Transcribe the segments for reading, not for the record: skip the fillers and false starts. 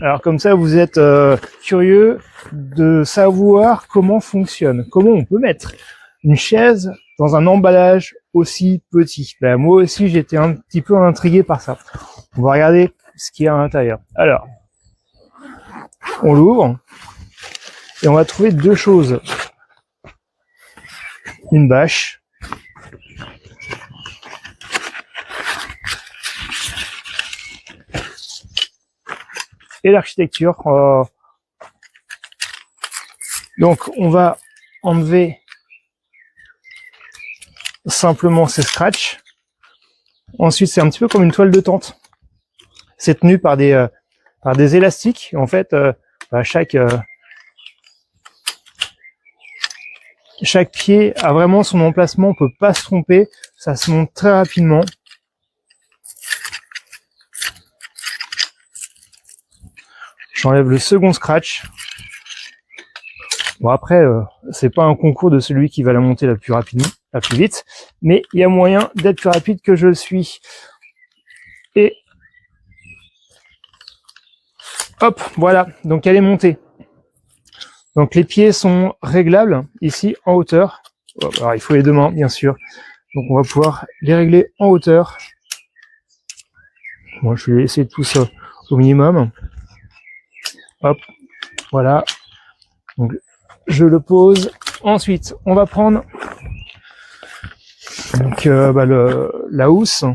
Alors comme ça, vous êtes curieux de savoir comment fonctionne, comment on peut mettre une chaise dans un emballage aussi petit. Ben, moi aussi, j'étais un petit peu intrigué par ça. On va regarder ce qu'il y a à l'intérieur. Alors, on l'ouvre et on va trouver deux choses. Une bâche. Et l'architecture. Donc, on va enlever simplement ces scratchs. Ensuite, c'est un petit peu comme une toile de tente. C'est tenu par des élastiques. En fait, chaque pied a vraiment son emplacement. On peut pas se tromper. Ça se monte très rapidement. J'enlève le second scratch. Bon après, c'est pas un concours de celui qui va la monter la plus vite, mais il y a moyen d'être plus rapide que je le suis. Et hop, voilà. Donc elle est montée. Donc les pieds sont réglables ici en hauteur. Alors il faut les deux mains, bien sûr. Donc on va pouvoir les régler en hauteur. Moi, je vais essayer de tout ça au minimum. Hop, voilà. Donc, je le pose. Ensuite, on va prendre donc, la housse.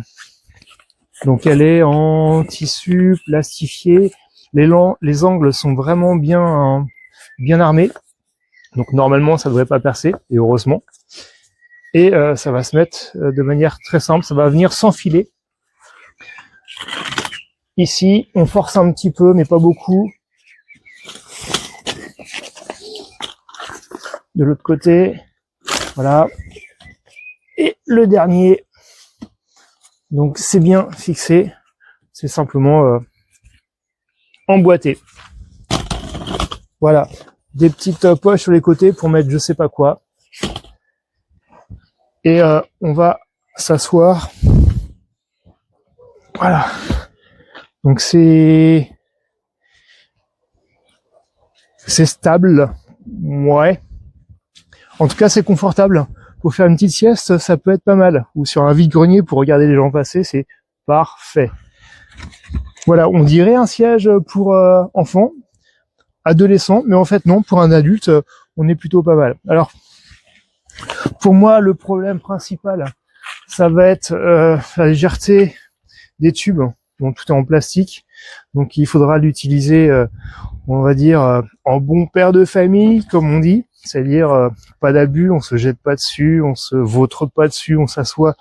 Donc, elle est en tissu plastifié. Les angles sont vraiment bien armés. Donc, normalement, ça ne devrait pas percer, et heureusement. Et ça va se mettre de manière très simple. Ça va venir s'enfiler. Ici, on force un petit peu, mais pas beaucoup. De l'autre côté, voilà. Et le dernier, donc c'est bien fixé, c'est simplement emboîté. Voilà, des petites poches sur les côtés pour mettre je sais pas quoi. Et on va s'asseoir. Voilà. Donc c'est stable, ouais. En tout cas, c'est confortable. Pour faire une petite sieste, ça peut être pas mal. Ou sur un vide-grenier pour regarder les gens passer, c'est parfait. Voilà, on dirait un siège pour enfants, adolescents, mais en fait non, pour un adulte, on est plutôt pas mal. Alors, pour moi, le problème principal, ça va être la légèreté des tubes. Bon, tout est en plastique, donc il faudra l'utiliser, on va dire, en bon père de famille, comme on dit. C'est-à-dire pas d'abus, on se jette pas dessus, on se vautre pas dessus, on s'assoit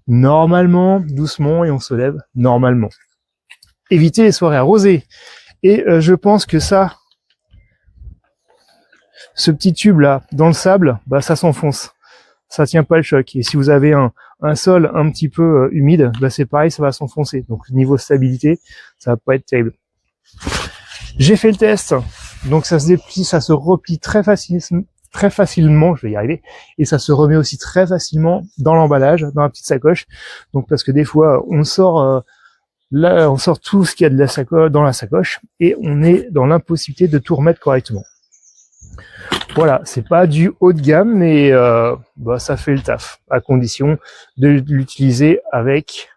normalement, doucement, et on se lève normalement. Éviter les soirées arrosées. Et je pense que ça, ce petit tube là, dans le sable, bah ça s'enfonce. Ça tient pas le choc. Et si vous avez un sol un petit peu humide, bah c'est pareil, ça va s'enfoncer. Donc niveau stabilité, ça va pas être terrible. J'ai fait le test. Donc ça se déplie, ça se replie très facilement, je vais y arriver, et ça se remet aussi très facilement dans l'emballage, dans la petite sacoche. Donc parce que des fois on sort tout ce qu'il y a de la sacoche dans la sacoche et on est dans l'impossibilité de tout remettre correctement. Voilà, c'est pas du haut de gamme, mais ça fait le taf, à condition de l'utiliser avec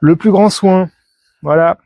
le plus grand soin. Voilà.